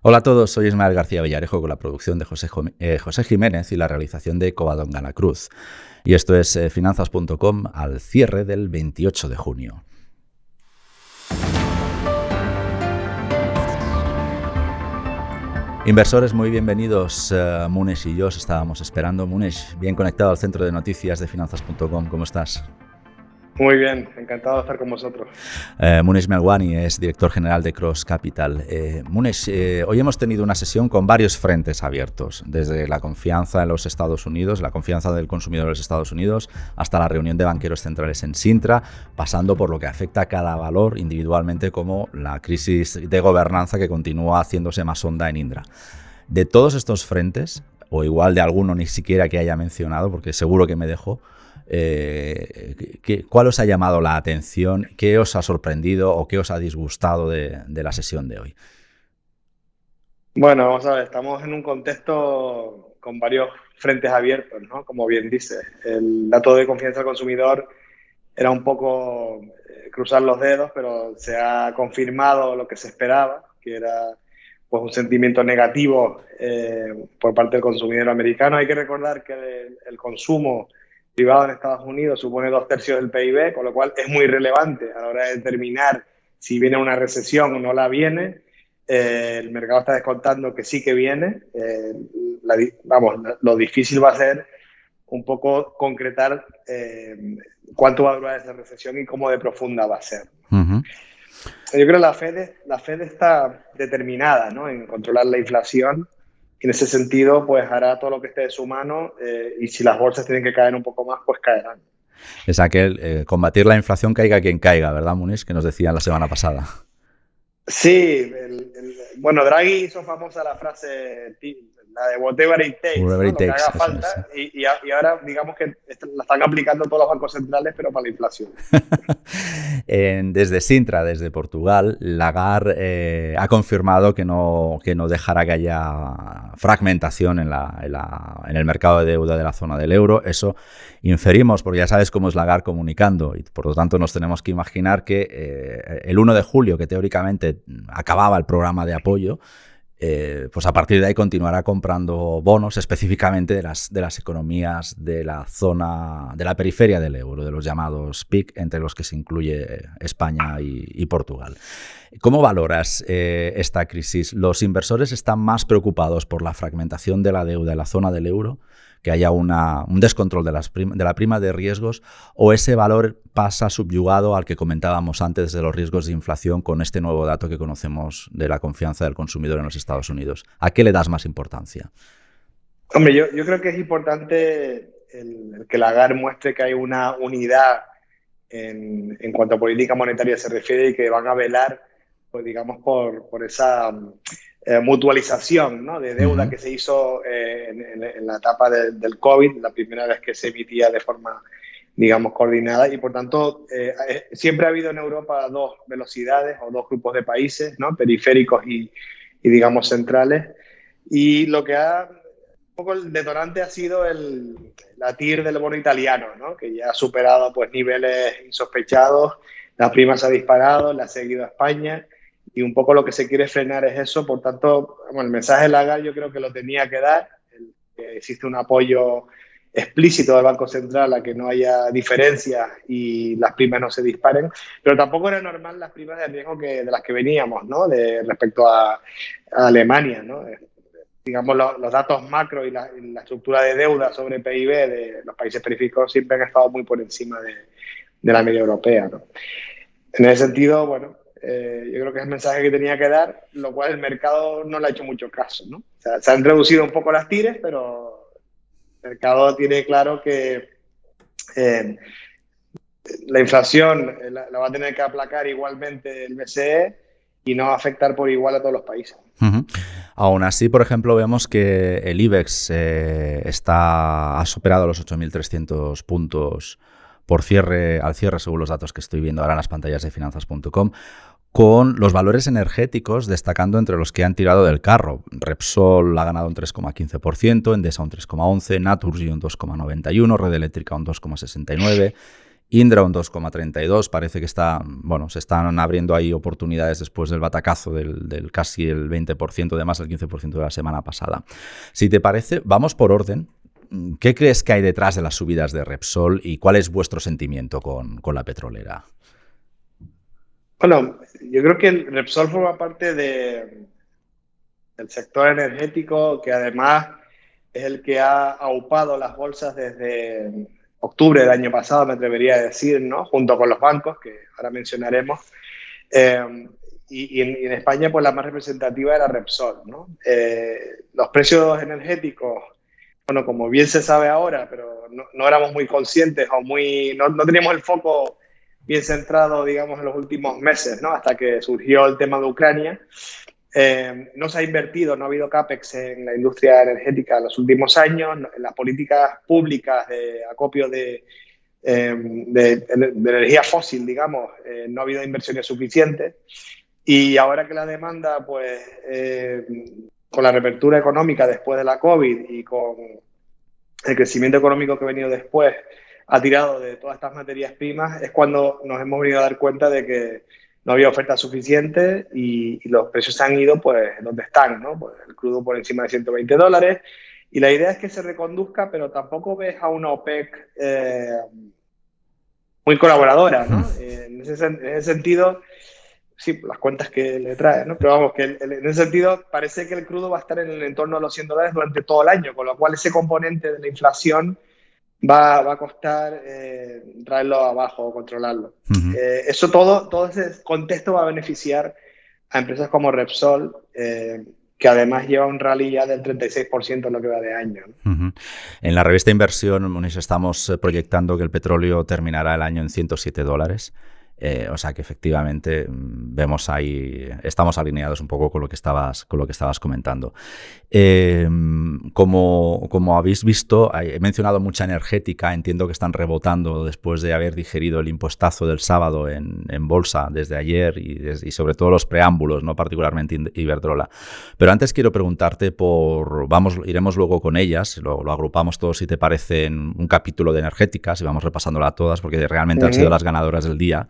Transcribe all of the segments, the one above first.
Hola a todos, soy Ismael García Villarejo con la producción de José Jiménez y la realización de Covadonga La Cruz. Y esto es finanzas.com al cierre del 28 de junio. Inversores, muy bienvenidos. Munesh y yo os estábamos esperando. Munesh, bien conectado al centro de noticias de finanzas.com. ¿Cómo estás? Muy bien, encantado de estar con vosotros. Munesh Melwani es director general de Cross Capital. Munesh, hoy hemos tenido una sesión con varios frentes abiertos, desde la confianza en los Estados Unidos, la confianza del consumidor en los Estados Unidos, hasta la reunión de banqueros centrales en Sintra, pasando por lo que afecta a cada valor individualmente, como la crisis de gobernanza que continúa haciéndose más honda en Indra. De todos estos frentes, o igual de alguno ni siquiera que haya mencionado, porque seguro que me dejo, ¿cuál os ha llamado la atención? ¿Qué os ha sorprendido o qué os ha disgustado de la sesión de hoy? Bueno, vamos a ver, estamos en un contexto con varios frentes abiertos, ¿no? Como bien dice, el dato de confianza del consumidor era un poco cruzar los dedos, pero se ha confirmado lo que se esperaba, que era pues un sentimiento negativo por parte del consumidor americano. Hay que recordar que el consumo privado en Estados Unidos supone 2/3 del PIB, con lo cual es muy relevante a la hora de determinar si viene una recesión o no la viene. El mercado está descontando que sí que viene. Lo difícil va a ser un poco concretar cuánto va a durar esa recesión y cómo de profunda va a ser. Uh-huh. Yo creo que la Fed está determinada, ¿no?, en controlar la inflación. Y en ese sentido, pues hará todo lo que esté de su mano y si las bolsas tienen que caer un poco más, pues caerán. Es aquel combatir la inflación caiga quien caiga, ¿verdad, Munesh? Que nos decían la semana pasada. Sí, bueno, Draghi hizo famosa la frase, la de whatever it takes, Whatever it ¿no? Lo que takes, haga falta, y ahora digamos que la están aplicando todos los bancos centrales, pero para la inflación. Desde Sintra, desde Portugal, Lagarde ha confirmado que no dejará que haya fragmentación en el mercado de deuda de la zona del euro. Eso inferimos, porque ya sabes cómo es Lagarde comunicando, y por lo tanto nos tenemos que imaginar que el 1 de julio, que teóricamente acababa el programa de apoyo, pues a partir de ahí continuará comprando bonos específicamente de las economías de la zona, de la periferia del euro, de los llamados PIC, entre los que se incluye España y Portugal. ¿Cómo valoras esta crisis? ¿Los inversores están más preocupados por la fragmentación de la deuda en la zona del euro, que haya un descontrol de la prima de riesgos, o ese valor pasa subyugado al que comentábamos antes de los riesgos de inflación con este nuevo dato que conocemos de la confianza del consumidor en los Estados Unidos? ¿A qué le das más importancia? Hombre, yo creo que es importante el que Lagarde muestre que hay una unidad en cuanto a política monetaria se refiere y que van a velar, pues, digamos, por esa mutualización, ¿no?, de deuda que se hizo en la etapa del COVID, la primera vez que se emitía de forma, digamos, coordinada. Y por tanto, siempre ha habido en Europa dos velocidades o dos grupos de países, ¿no?, periféricos y digamos, centrales. Y lo que un poco el detonante ha sido la TIR del bono italiano, ¿no?, que ya ha superado pues niveles insospechados, la prima se ha disparado, la ha seguido a España, y un poco lo que se quiere frenar es eso. Por tanto, bueno, el mensaje de Lagarde yo creo que lo tenía que dar, que existe un apoyo explícito del Banco Central a que no haya diferencias y las primas no se disparen, pero tampoco era normal las primas de riesgo de las que veníamos, ¿no?, respecto a Alemania, ¿no? Digamos, los datos macro y la estructura de deuda sobre PIB de los países periféricos siempre han estado muy por encima de la media europea, ¿no? En ese sentido, bueno, yo creo que es el mensaje que tenía que dar, lo cual el mercado no le ha hecho mucho caso, ¿no? O sea, se han reducido un poco las tires, pero el mercado tiene claro que la inflación la va a tener que aplacar igualmente el BCE y no va a afectar por igual a todos los países. Uh-huh. Aún así, por ejemplo, vemos que el IBEX ha superado los 8.300 puntos al cierre, según los datos que estoy viendo ahora en las pantallas de finanzas.com, con los valores energéticos destacando entre los que han tirado del carro. Repsol ha ganado un 3,15%, Endesa un 3,11%, Naturgy un 2,91%, Red Eléctrica un 2,69%, Indra un 2,32, parece que se están abriendo ahí oportunidades después del batacazo del casi el 20%, además el 15% de la semana pasada. Si te parece, vamos por orden. ¿Qué crees que hay detrás de las subidas de Repsol y cuál es vuestro sentimiento con la petrolera? Bueno, yo creo que el Repsol forma parte del sector energético que además es el que ha aupado las bolsas desde octubre del año pasado, me atrevería a decir, ¿no? Junto con los bancos, que ahora mencionaremos. Y en España, pues la más representativa era Repsol, ¿no? Los precios energéticos, bueno, como bien se sabe ahora, pero no éramos muy conscientes o no teníamos el foco bien centrado, digamos, en los últimos meses, ¿no? Hasta que surgió el tema de Ucrania. No se ha invertido, no ha habido CAPEX en la industria energética en los últimos años, en las políticas públicas de acopio de energía fósil, digamos, no ha habido inversiones suficientes. Y ahora que la demanda, pues, con la reapertura económica después de la COVID y con el crecimiento económico que ha venido después, ha tirado de todas estas materias primas, es cuando nos hemos venido a dar cuenta de que no había oferta suficiente y los precios han ido pues donde están, ¿no? Pues el crudo por encima de $120. Y la idea es que se reconduzca, pero tampoco ves a una OPEC muy colaboradora, ¿no? En ese sentido, sí, las cuentas que le trae, ¿no? Pero vamos, que en ese sentido parece que el crudo va a estar en el entorno de los $100 durante todo el año, con lo cual ese componente de la inflación va a costar traerlo abajo o controlarlo. Eso todo ese contexto va a beneficiar a empresas como Repsol, que además lleva un rally ya del 36% en lo que va de año, ¿no? En la revista Inversión, Monish, estamos proyectando que el petróleo terminará el año en $107. O sea que efectivamente vemos ahí, estamos alineados un poco con lo que estabas comentando. Como habéis visto, he mencionado mucha energética, entiendo que están rebotando después de haber digerido el impuestazo del sábado en bolsa desde ayer y sobre todo los preámbulos, no particularmente Iberdrola. Pero antes quiero preguntarte iremos luego con ellas, lo agrupamos todos si te parece en un capítulo de energéticas y vamos repasándola todas porque realmente han sido las ganadoras del día.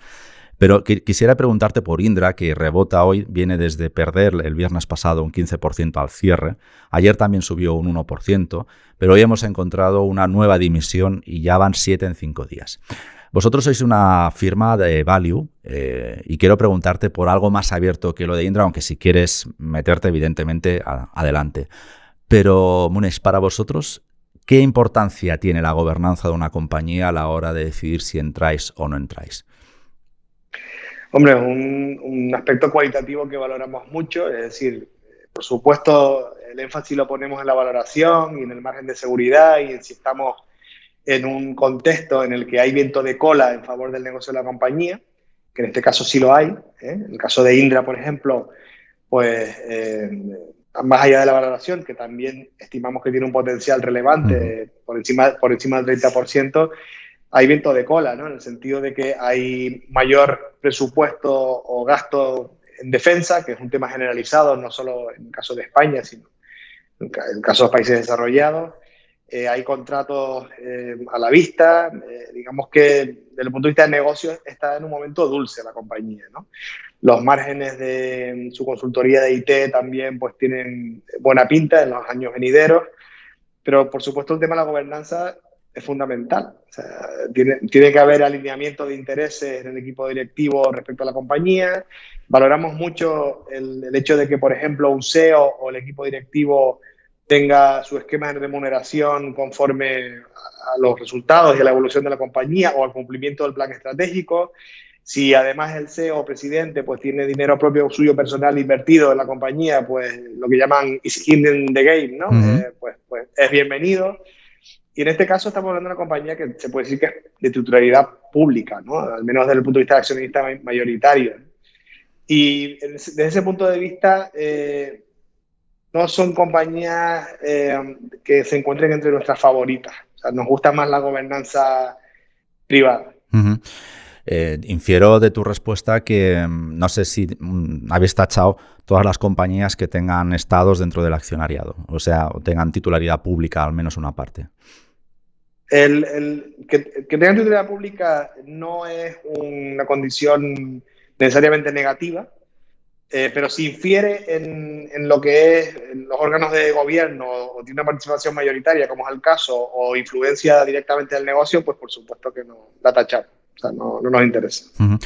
Pero quisiera preguntarte por Indra, que rebota hoy, viene desde perder el viernes pasado un 15% al cierre. Ayer también subió un 1%, pero hoy hemos encontrado una nueva dimisión y ya van 7 en 5 días. Vosotros sois una firma de value y quiero preguntarte por algo más abierto que lo de Indra, aunque si quieres meterte, evidentemente, adelante. Pero, Monish, para vosotros, ¿qué importancia tiene la gobernanza de una compañía a la hora de decidir si entráis o no entráis? Hombre, un aspecto cualitativo que valoramos mucho, es decir, por supuesto, el énfasis lo ponemos en la valoración y en el margen de seguridad y en si estamos en un contexto en el que hay viento de cola en favor del negocio de la compañía, que en este caso sí lo hay. En el caso de Indra, por ejemplo, pues más allá de la valoración, que también estimamos que tiene un potencial relevante por encima del 30%, hay viento de cola, ¿no? En el sentido de que hay mayor presupuesto o gasto en defensa, que es un tema generalizado, no solo en el caso de España, sino en el caso de los países desarrollados. Hay contratos a la vista. Digamos que desde el punto de vista de negocios está en un momento dulce la compañía, ¿no? Los márgenes de su consultoría de IT también pues tienen buena pinta en los años venideros, pero por supuesto el tema de la gobernanza es fundamental. O sea, tiene que haber alineamiento de intereses en el equipo directivo respecto a la compañía. Valoramos mucho el hecho de que, por ejemplo, un CEO o el equipo directivo tenga su esquema de remuneración conforme a los resultados y a la evolución de la compañía o al cumplimiento del plan estratégico. Si además el CEO o presidente pues tiene dinero propio suyo personal invertido en la compañía, pues lo que llaman skin in the game, ¿no? Pues es bienvenido. Y en este caso estamos hablando de una compañía que se puede decir que es de titularidad pública, ¿no? Al menos desde el punto de vista de accionista mayoritario. Y desde ese punto de vista no son compañías que se encuentren entre nuestras favoritas. O sea, nos gusta más la gobernanza privada. Infiero de tu respuesta que no sé si habéis tachado todas las compañías que tengan estados dentro del accionariado, o sea, o tengan titularidad pública, al menos una parte. Que tengan titularidad pública no es una condición necesariamente negativa, pero si infiere en lo que es en los órganos de gobierno o tiene una participación mayoritaria, como es el caso, o influencia directamente del negocio, pues por supuesto que no la tachamos. O sea, no nos interesa. Uh-huh.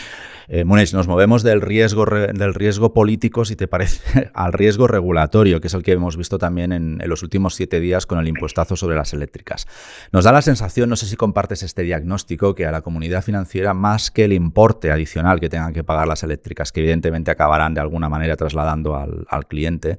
Muneix, nos movemos del riesgo político, si te parece, al riesgo regulatorio, que es el que hemos visto también en los últimos 7 días con el impuestazo sobre las eléctricas. Nos da la sensación, no sé si compartes este diagnóstico, que a la comunidad financiera, más que el importe adicional que tengan que pagar las eléctricas, que evidentemente acabarán de alguna manera trasladando al cliente,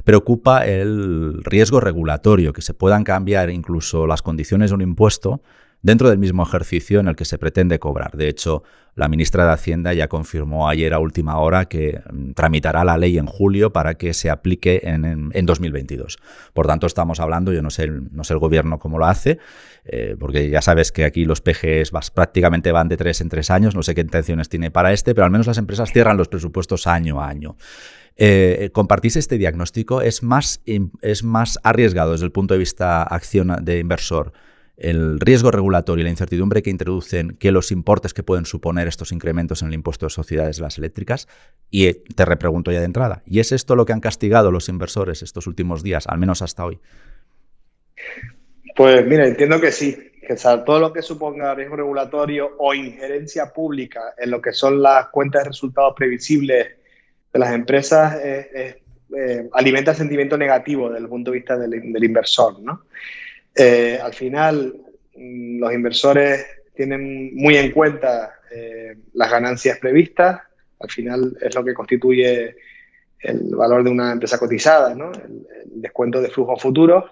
preocupa el riesgo regulatorio, que se puedan cambiar incluso las condiciones de un impuesto dentro del mismo ejercicio en el que se pretende cobrar. De hecho, la ministra de Hacienda ya confirmó ayer a última hora que tramitará la ley en julio para que se aplique en 2022. Por tanto, estamos hablando, yo no sé el gobierno cómo lo hace, porque ya sabes que aquí los PGEs prácticamente van de 3 en 3 años, no sé qué intenciones tiene para pero al menos las empresas cierran los presupuestos año a año. ¿Compartís este diagnóstico? ¿Es más arriesgado desde el punto de vista acción de inversor el riesgo regulatorio y la incertidumbre que introducen que los importes que pueden suponer estos incrementos en el impuesto de sociedades de las eléctricas? Y te repregunto ya de entrada, ¿y es esto lo que han castigado los inversores estos últimos días, al menos hasta hoy? Pues mira, entiendo que sí, que todo lo que suponga riesgo regulatorio o injerencia pública en lo que son las cuentas de resultados previsibles de las empresas alimenta el sentimiento negativo desde el punto de vista del inversor, ¿no? Al final, los inversores tienen muy en cuenta las ganancias previstas. Al final es lo que constituye el valor de una empresa cotizada, ¿no? El descuento de flujos futuros.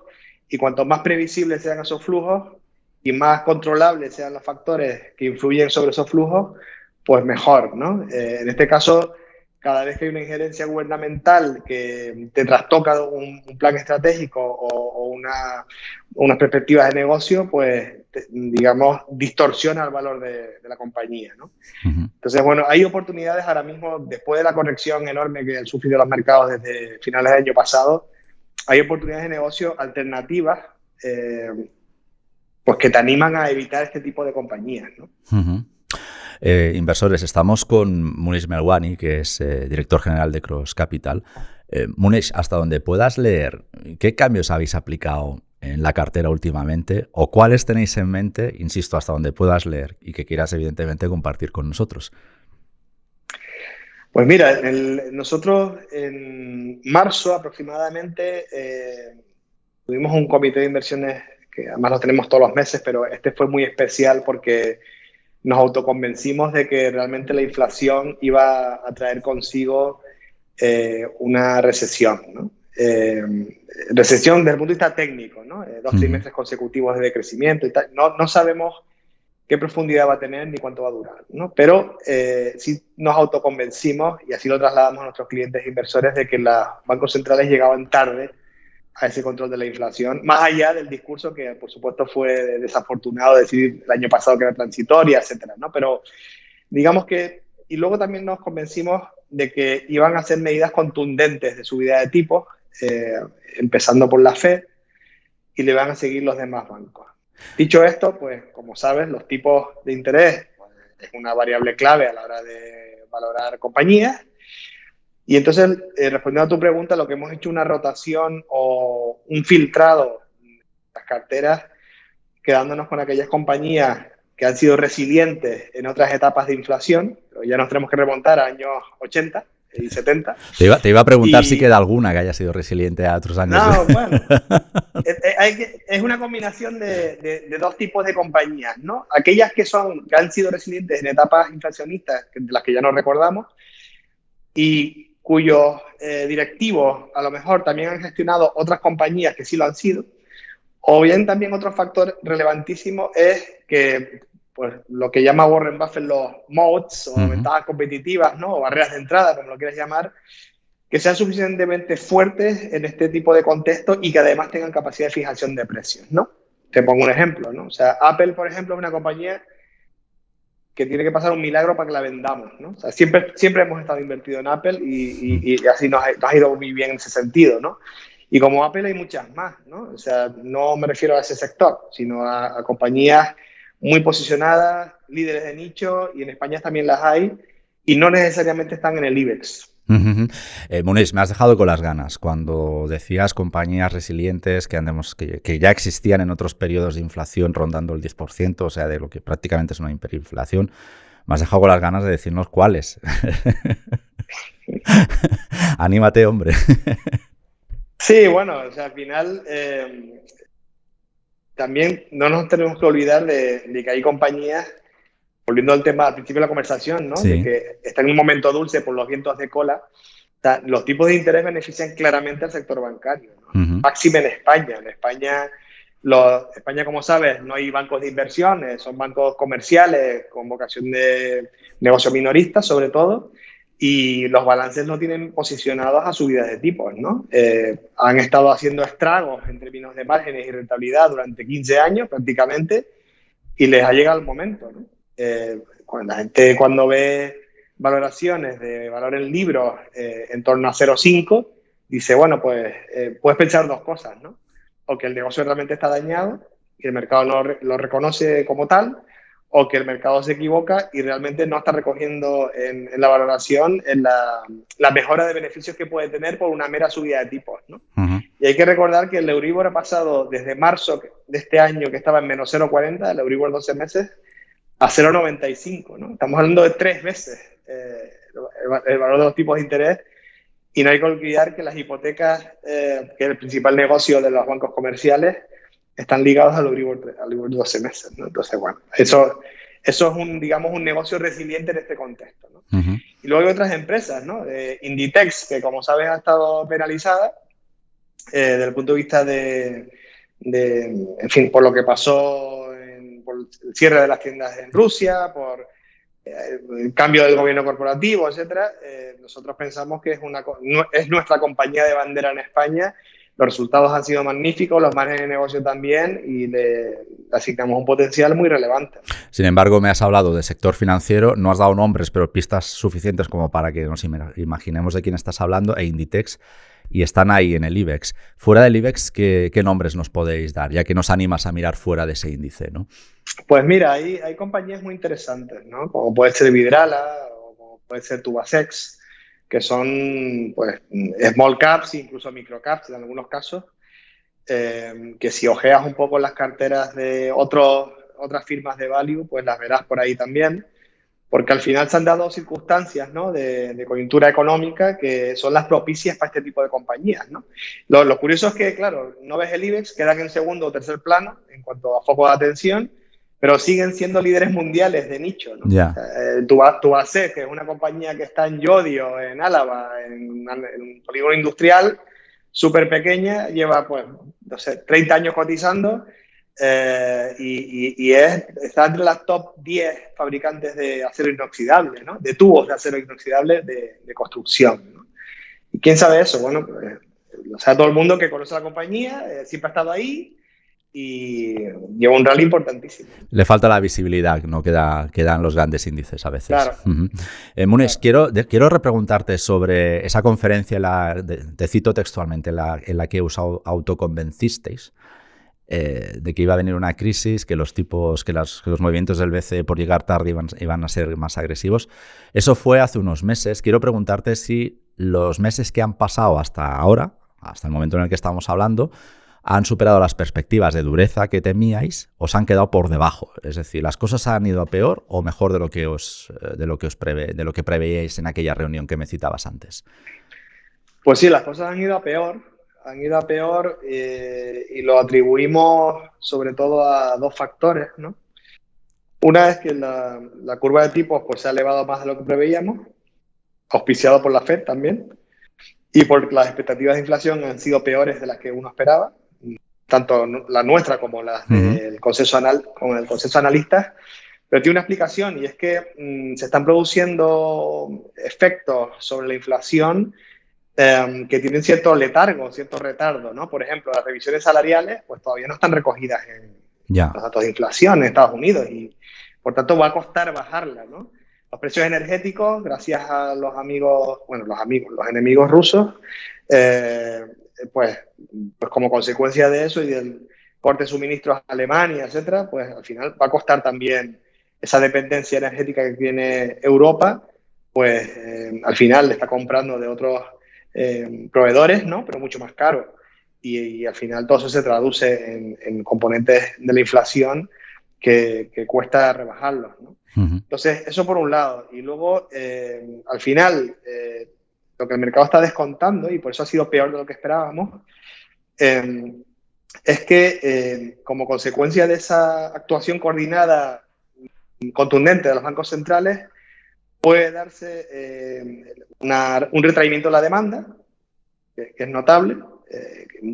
Y cuanto más previsibles sean esos flujos y más controlables sean los factores que influyen sobre esos flujos, pues mejor, ¿no? En este caso, cada vez que hay una injerencia gubernamental que te trastoca un plan estratégico o unas perspectivas de negocio, pues, digamos, distorsiona el valor de la compañía, ¿no? Uh-huh. Entonces, bueno, hay oportunidades ahora mismo, después de la corrección enorme que han sufrido los mercados desde finales del año pasado, hay oportunidades de negocio alternativas pues que te animan a evitar este tipo de compañías, ¿no? Uh-huh. Inversores, estamos con Muneix Melwani, que es director general de Cross Capital. Muneix, hasta donde puedas leer, ¿qué cambios habéis aplicado en la cartera últimamente o cuáles tenéis en mente, insisto, hasta donde puedas leer y que quieras evidentemente compartir con nosotros? Pues mira, nosotros en marzo aproximadamente tuvimos un comité de inversiones que además lo tenemos todos los meses, pero este fue muy especial porque nos autoconvencimos de que realmente la inflación iba a traer consigo una recesión, ¿no? Recesión desde el punto de vista técnico, ¿no? 2 trimestres consecutivos de decrecimiento y tal. No sabemos qué profundidad va a tener ni cuánto va a durar, ¿no? Pero sí nos autoconvencimos y así lo trasladamos a nuestros clientes e inversores de que los bancos centrales llegaban tarde a ese control de la inflación, más allá del discurso que, por supuesto, fue desafortunado decir el año pasado que era transitoria, etcétera, ¿no? Pero digamos que, y luego también nos convencimos de que iban a hacer medidas contundentes de subida de tipos, empezando por la FED, y le van a seguir los demás bancos. Dicho esto, pues, como sabes, los tipos de interés pues, es una variable clave a la hora de valorar compañías. Y entonces, respondiendo a tu pregunta, lo que hemos hecho es una rotación o un filtrado de las carteras, quedándonos con aquellas compañías que han sido resilientes en otras etapas de inflación, pero ya nos tenemos que remontar a años 80 y 70. Te iba a preguntar si queda alguna que haya sido resiliente a otros años. No, bueno, es una combinación de 2 tipos de compañías, ¿no? Aquellas que han sido resilientes en etapas inflacionistas, de las que ya nos recordamos, y cuyos directivos a lo mejor también han gestionado otras compañías que sí lo han sido, o bien también otro factor relevantísimo es que pues, lo que llama Warren Buffett los moats o ventajas competitivas, ¿no? O barreras de entrada, como lo quieras llamar, que sean suficientemente fuertes en este tipo de contexto y que además tengan capacidad de fijación de precios, ¿no? Te pongo un ejemplo, ¿no? O sea, Apple, por ejemplo, es una compañía que tiene que pasar un milagro para que la vendamos, ¿no? O sea, siempre hemos estado invertidos en Apple y así nos ha ido muy bien en ese sentido, ¿no? Y como Apple hay muchas más, ¿no? O sea, no me refiero a ese sector, sino a compañías muy posicionadas, líderes de nicho, y en España también las hay, y no necesariamente están en el IBEX. Muniz, me has dejado con las ganas cuando decías compañías resilientes que ya existían en otros periodos de inflación rondando el 10%, o sea, de lo que prácticamente es una hiperinflación. Me has dejado con las ganas de decirnos cuáles. Anímate, hombre. Sí, bueno, o sea, al final también no nos tenemos que olvidar de que hay compañías, volviendo al tema al principio de la conversación, ¿no? De Sí. que están en un momento dulce por los vientos de cola. O sea, los tipos de interés benefician claramente al sector bancario, ¿no? Máxime en España. En España, España, como sabes, no hay bancos de inversión, son bancos comerciales con vocación de negocio minorista, sobre todo, y los balances no tienen posicionados a subidas de tipos, ¿no? Han estado haciendo estragos en términos de márgenes y rentabilidad durante 15 años prácticamente, y les ha llegado el momento, ¿no? Cuando la gente cuando ve valoraciones de valor en libros en torno a 0,5, dice, bueno, pues puedes pensar dos cosas, ¿no? O que el negocio realmente está dañado y el mercado lo reconoce como tal, o que el mercado se equivoca y realmente no está recogiendo en la valoración en la mejora de beneficios que puede tener por una mera subida de tipos, ¿no? Y hay que recordar que el Euribor ha pasado desde marzo de este año, que estaba en menos 0,40, el Euribor 12 meses, a 0,95, ¿no? Estamos hablando de 3 veces el valor de los tipos de interés, y no hay que olvidar que las hipotecas, que es el principal negocio de los bancos comerciales, están ligados al Euribor 12 meses, ¿no? Entonces, bueno, eso es digamos, un negocio resiliente en este contexto, ¿no? Y luego hay otras empresas, ¿no? Inditex, que como sabes ha estado penalizada desde el punto de vista en fin, por lo que pasó por el cierre de las tiendas en Rusia, por el cambio del gobierno corporativo, etcétera. Nosotros pensamos que es nuestra compañía de bandera en España. Los resultados han sido magníficos, los márgenes de negocio también, y le asignamos un potencial muy relevante. Sin embargo, me has hablado del sector financiero, no has dado nombres, pero pistas suficientes como para que nos imaginemos de quién estás hablando, e Inditex, y están ahí en el IBEX. Fuera del IBEX, ¿qué nombres nos podéis dar? Ya que nos animas a mirar fuera de ese índice, ¿no? Pues mira, hay compañías muy interesantes, ¿no? Como puede ser Vidrala o como puede ser Tubacex, que son pues small caps, incluso micro caps en algunos casos, que si ojeas un poco las carteras de otras firmas de value, pues las verás por ahí también, porque al final se han dado circunstancias, ¿no? de coyuntura económica que son las propicias para este tipo de compañías, ¿no? Lo curioso es que, claro, no ves el IBEX, quedan en segundo o tercer plano en cuanto a foco de atención, pero siguen siendo líderes mundiales de nicho, ¿no? Ya. Tubacex, que es una compañía que está en Llodio, en Álava, en un polígono industrial súper pequeña, lleva, pues, no sé, 30 años cotizando, y está entre las top 10 fabricantes de acero inoxidable, ¿no? De tubos de acero inoxidable de construcción, ¿no? ¿Y quién sabe eso? Bueno, pues, o sea, todo el mundo que conoce la compañía, siempre ha estado ahí, y lleva un rally importantísimo. Le falta la visibilidad, no quedan los grandes índices a veces. Claro. Muniz, claro. quiero repreguntarte sobre esa conferencia, te cito textualmente, en la que os autoconvencisteis de que iba a venir una crisis, que los movimientos del BCE por llegar tarde iban a ser más agresivos. Eso fue hace unos meses. Quiero preguntarte si los meses que han pasado hasta ahora, hasta el momento en el que estamos hablando, han superado las perspectivas de dureza que temíais, os han quedado por debajo. Es decir, ¿las cosas han ido a peor o mejor de lo que preveíais en aquella reunión que me citabas antes? Pues sí, las cosas han ido a peor. Y lo atribuimos sobre todo a dos factores, ¿no? Una es que la curva de tipos pues, se ha elevado más de lo que preveíamos, auspiciado por la Fed también, y porque las expectativas de inflación han sido peores de las que uno esperaba, tanto la nuestra como las del consenso analista, pero tiene una explicación, y es que se están produciendo efectos sobre la inflación que tienen cierto letargo, cierto retardo, ¿no? Por ejemplo, las revisiones salariales pues todavía no están recogidas en los datos de inflación en Estados Unidos, y por tanto va a costar bajarla, ¿no? Los precios energéticos, gracias a los enemigos rusos, pues como consecuencia de eso y del corte de suministros a Alemania, etcétera, pues al final va a costar también esa dependencia energética que tiene Europa, pues al final le está comprando de otros proveedores, ¿no? Pero mucho más caro. Y al final todo eso se traduce en componentes de la inflación que cuesta rebajarlos, ¿no? Entonces, eso por un lado. Y luego, al final, lo que el mercado está descontando, y por eso ha sido peor de lo que esperábamos, es que como consecuencia de esa actuación coordinada contundente de los bancos centrales, puede darse un retraimiento de la demanda, que es notable,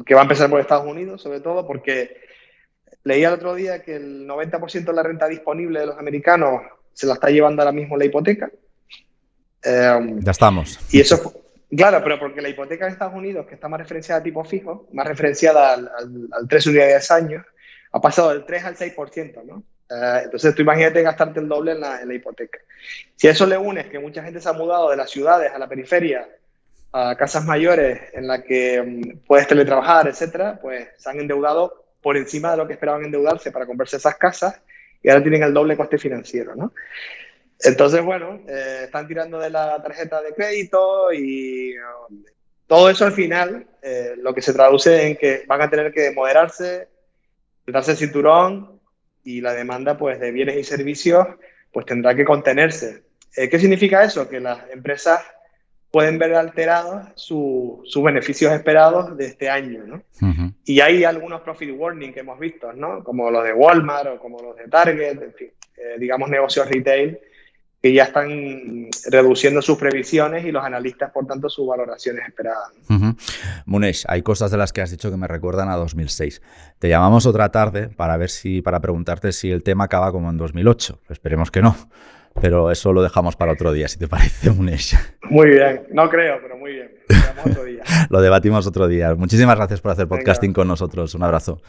que va a empezar por Estados Unidos, sobre todo porque leí el otro día que el 90% de la renta disponible de los americanos se la está llevando ahora mismo la hipoteca. Ya estamos. Y eso, claro, pero porque la hipoteca en Estados Unidos, que está más referenciada a tipo fijo, más referenciada al 3 unidades de 10 años, ha pasado del 3 al 6%, ¿no? Entonces tú imagínate gastarte el doble en la hipoteca. Si a eso le unes que mucha gente se ha mudado de las ciudades a la periferia, a casas mayores en las que puedes teletrabajar, etcétera, pues se han endeudado por encima de lo que esperaban endeudarse para comprarse esas casas y ahora tienen el doble coste financiero, ¿no? Entonces, bueno, están tirando de la tarjeta de crédito y todo eso al final lo que se traduce en que van a tener que moderarse, darse el cinturón y la demanda pues, de bienes y servicios pues tendrá que contenerse. ¿Qué significa eso? Que las empresas pueden ver alterados sus beneficios esperados de este año, ¿no? Y hay algunos profit warning que hemos visto, ¿no? Como los de Walmart o como los de Target, en fin, digamos negocios retail, que ya están reduciendo sus previsiones y los analistas, por tanto, sus valoraciones esperadas. Munesh, hay cosas de las que has dicho que me recuerdan a 2006. Te llamamos otra tarde para preguntarte si el tema acaba como en 2008. Esperemos que no, pero eso lo dejamos para otro día, si te parece, Munesh. Muy bien, no creo, pero muy bien. Lo dejamos otro día. Lo debatimos otro día. Muchísimas gracias por hacer podcasting con nosotros. Un abrazo.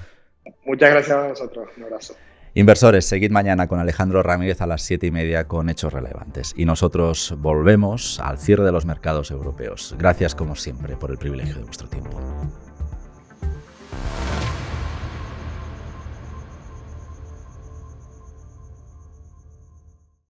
Muchas gracias a vosotros. Un abrazo. Inversores, seguid mañana con Alejandro Ramírez a las 7:30 con Hechos Relevantes. Y nosotros volvemos al cierre de los mercados europeos. Gracias, como siempre, por el privilegio de vuestro tiempo.